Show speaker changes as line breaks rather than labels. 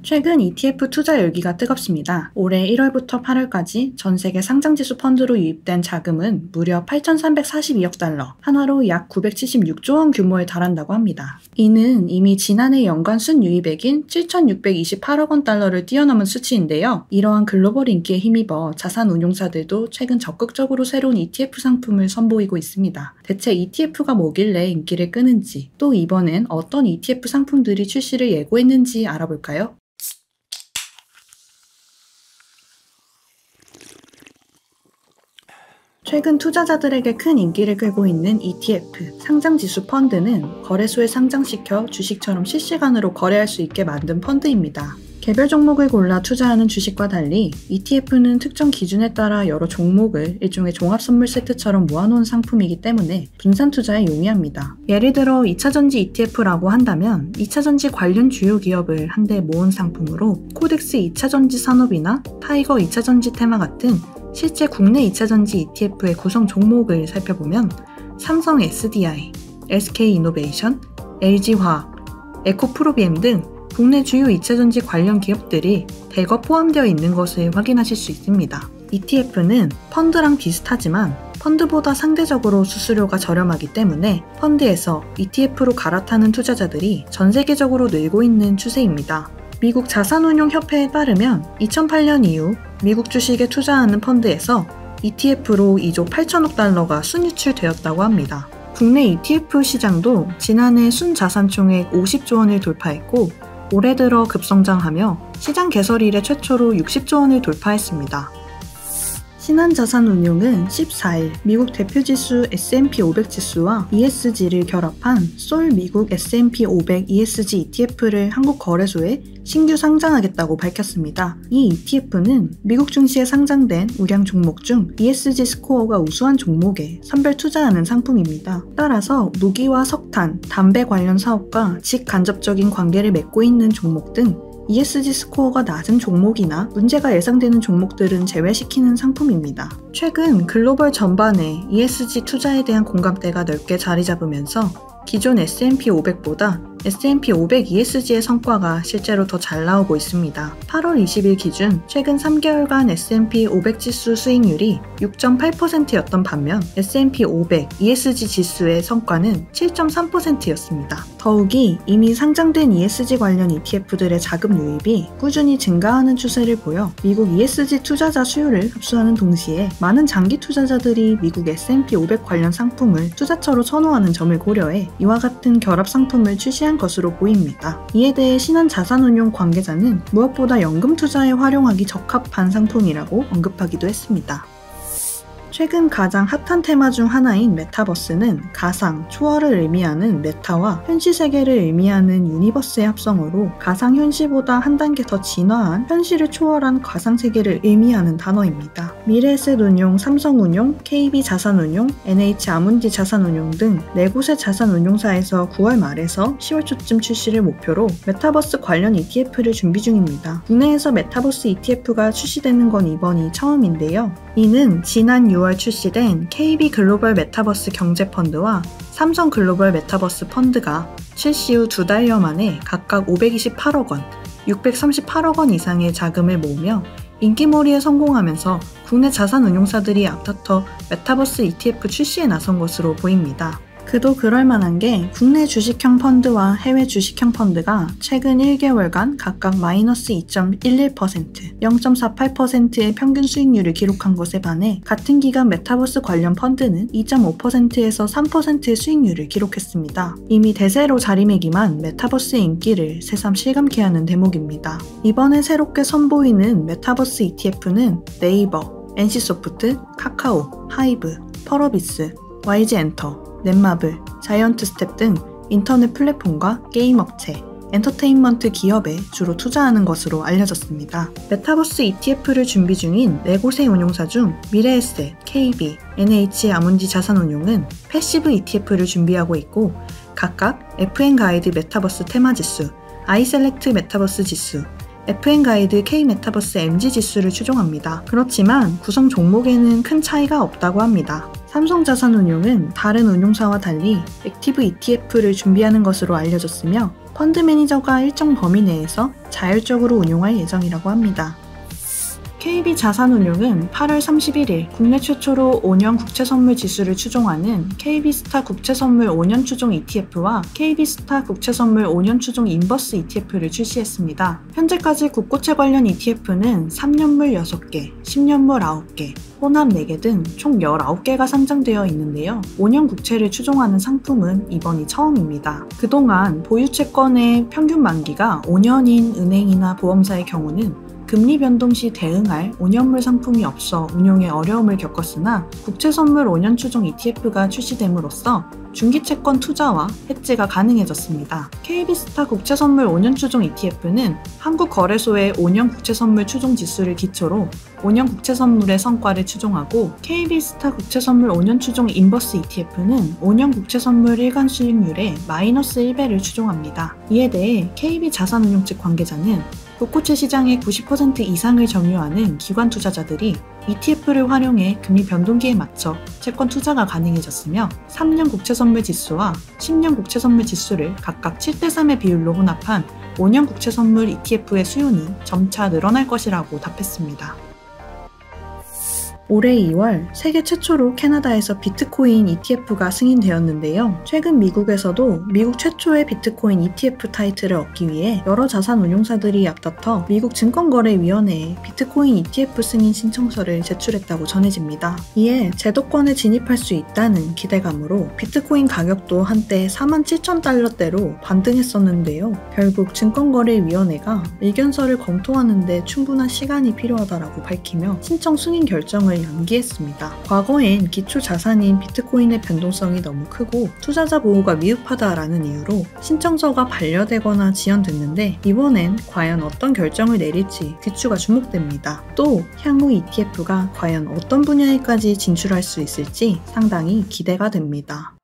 최근 ETF 투자 열기가 뜨겁습니다. 올해 1월부터 8월까지 전 세계 상장지수 펀드로 유입된 자금은 무려 8,342억 달러, 한화로 약 976조 원 규모에 달한다고 합니다. 이는 이미 지난해 연간 순유입액인 7,628억 원 달러를 뛰어넘은 수치인데요. 이러한 글로벌 인기에 힘입어 자산운용사들도 최근 적극적으로 새로운 ETF 상품을 선보이고 있습니다. 대체 ETF가 뭐길래 인기를 끄는지, 또 이번엔 어떤 ETF 상품들이 출시를 예고했는지 알아볼까요? 최근 투자자들에게 큰 인기를 끌고 있는 ETF, 상장지수 펀드는 거래소에 상장시켜 주식처럼 실시간으로 거래할 수 있게 만든 펀드입니다. 개별 종목을 골라 투자하는 주식과 달리 ETF는 특정 기준에 따라 여러 종목을 일종의 종합선물 세트처럼 모아놓은 상품이기 때문에 분산 투자에 용이합니다. 예를 들어 2차전지 ETF라고 한다면 2차전지 관련 주요 기업을 한데 모은 상품으로 코덱스 2차전지 산업이나 타이거 2차전지 테마 같은 실제 국내 2차전지 ETF의 구성 종목을 살펴보면 삼성 SDI, SK이노베이션, LG화학, 에코프로비엠 등 국내 주요 2차전지 관련 기업들이 대거 포함되어 있는 것을 확인하실 수 있습니다. ETF는 펀드랑 비슷하지만 펀드보다 상대적으로 수수료가 저렴하기 때문에 펀드에서 ETF로 갈아타는 투자자들이 전 세계적으로 늘고 있는 추세입니다. 미국 자산운용협회에 따르면 2008년 이후 미국 주식에 투자하는 펀드에서 ETF로 2조 8천억 달러가 순유출되었다고 합니다. 국내 ETF 시장도 지난해 순자산총액 50조 원을 돌파했고 올해 들어 급성장하며 시장 개설 이래 최초로 60조 원을 돌파했습니다. 신한자산운용은 14일 미국 대표지수 S&P 500 지수와 ESG를 결합한 솔 미국 S&P 500 ESG ETF를 한국 거래소에 신규 상장하겠다고 밝혔습니다. 이 ETF는 미국 증시에 상장된 우량 종목 중 ESG 스코어가 우수한 종목에 선별 투자하는 상품입니다. 따라서 무기와 석탄, 담배 관련 사업과 직간접적인 관계를 맺고 있는 종목 등 ESG 스코어가 낮은 종목이나 문제가 예상되는 종목들은 제외시키는 상품입니다. 최근 글로벌 전반에 ESG 투자에 대한 공감대가 넓게 자리 잡으면서 기존 S&P 500보다 S&P 500 ESG의 성과가 실제로 더 잘 나오고 있습니다. 8월 20일 기준 최근 3개월간 S&P 500 지수 수익률이 6.8%였던 반면 S&P 500 ESG 지수의 성과는 7.3%였습니다. 더욱이 이미 상장된 ESG 관련 ETF들의 자금 유입이 꾸준히 증가하는 추세를 보여 미국 ESG 투자자 수요를 흡수하는 동시에 많은 장기 투자자들이 미국 S&P 500 관련 상품을 투자처로 선호하는 점을 고려해 이와 같은 결합 상품을 출시한 것으로 보입니다. 이에 대해 신한자산운용 관계자는 무엇보다 연금 투자에 활용하기 적합한 상품이라고 언급하기도 했습니다. 최근 가장 핫한 테마 중 하나인 메타버스는 가상, 초월을 의미하는 메타와 현실 세계를 의미하는 유니버스의 합성어로 가상 현실보다 한 단계 더 진화한 현실을 초월한 가상 세계를 의미하는 단어입니다. 미래에셋운용, 삼성운용, KB자산운용, NH아문디 자산운용 등 4곳의 자산운용사에서 9월 말에서 10월 초쯤 출시를 목표로 메타버스 관련 ETF를 준비 중입니다. 국내에서 메타버스 ETF가 출시되는 건 이번이 처음인데요. 이는 지난 6월 출시된 KB 글로벌 메타버스 경제펀드와 삼성 글로벌 메타버스 펀드가 출시 후 2달여 만에 각각 528억 원, 638억 원 이상의 자금을 모으며 인기몰이에 성공하면서 국내 자산운용사들이 앞다퉈 메타버스 ETF 출시에 나선 것으로 보입니다. 그도 그럴만한 게 국내 주식형 펀드와 해외 주식형 펀드가 최근 1개월간 각각 마이너스 2.11%, 0.48%의 평균 수익률을 기록한 것에 반해 같은 기간 메타버스 관련 펀드는 2.5%에서 3%의 수익률을 기록했습니다. 이미 대세로 자리매김한 메타버스의 인기를 새삼 실감케 하는 대목입니다. 이번에 새롭게 선보이는 메타버스 ETF는 네이버, NC소프트, 카카오, 하이브, 펄어비스, YG엔터, 넷마블, 자이언트스텝 등 인터넷 플랫폼과 게임 업체, 엔터테인먼트 기업에 주로 투자하는 것으로 알려졌습니다. 메타버스 ETF를 준비 중인 4곳의 운용사 중 미래에셋, KB, NH아문디 자산운용은 패시브 ETF를 준비하고 있고 각각 FN가이드 메타버스 테마지수, 아이셀렉트 메타버스 지수, FN가이드 K메타버스 MG 지수를 추종합니다. 그렇지만 구성 종목에는 큰 차이가 없다고 합니다. 삼성자산운용은 다른 운용사와 달리 액티브 ETF를 준비하는 것으로 알려졌으며 펀드 매니저가 일정 범위 내에서 자율적으로 운용할 예정이라고 합니다. KB자산운용은 8월 31일 국내 최초로 5년 국채선물 지수를 추종하는 KB스타 국채선물 5년 추종 ETF와 KB스타 국채선물 5년 추종 인버스 ETF를 출시했습니다. 현재까지 국고채 관련 ETF는 3년물 6개, 10년물 9개, 혼합 4개 등 총 19개가 상장되어 있는데요. 5년 국채를 추종하는 상품은 이번이 처음입니다. 그동안 보유채권의 평균 만기가 5년인 은행이나 보험사의 경우는 금리 변동 시 대응할 5년물 상품이 없어 운용에 어려움을 겪었으나 국채선물 5년 추종 ETF가 출시됨으로써 중기채권 투자와 해지가 가능해졌습니다. KB스타 국채선물 5년 추종 ETF는 한국거래소의 5년 국채선물 추종 지수를 기초로 5년 국채선물의 성과를 추종하고 KB스타 국채선물 5년 추종 인버스 ETF는 5년 국채선물 일간 수익률의 마이너스 1배를 추종합니다. 이에 대해 KB자산운용 측 관계자는 국고채 시장의 90% 이상을 점유하는 기관 투자자들이 ETF를 활용해 금리 변동기에 맞춰 채권 투자가 가능해졌으며 3년 국채선물 지수와 10년 국채선물 지수를 각각 7대3의 비율로 혼합한 5년 국채선물 ETF의 수요는 점차 늘어날 것이라고 답했습니다. 올해 2월 세계 최초로 캐나다에서 비트코인 ETF가 승인되었는데요. 최근 미국에서도 미국 최초의 비트코인 ETF 타이틀을 얻기 위해 여러 자산 운용사들이 앞다퉈 미국 증권거래위원회에 비트코인 ETF 승인 신청서를 제출했다고 전해집니다. 이에 제도권에 진입할 수 있다는 기대감으로 비트코인 가격도 한때 47,000달러대로 반등했었는데요. 결국 증권거래위원회가 의견서를 검토하는 데 충분한 시간이 필요하다고 밝히며 신청 승인 결정을 연기했습니다. 과거엔 기초 자산인 비트코인의 변동성이 너무 크고 투자자 보호가 미흡하다라는 이유로 신청서가 반려되거나 지연됐는데 이번엔 과연 어떤 결정을 내릴지 귀추가 주목됩니다. 또 향후 ETF가 과연 어떤 분야에까지 진출할 수 있을지 상당히 기대가 됩니다.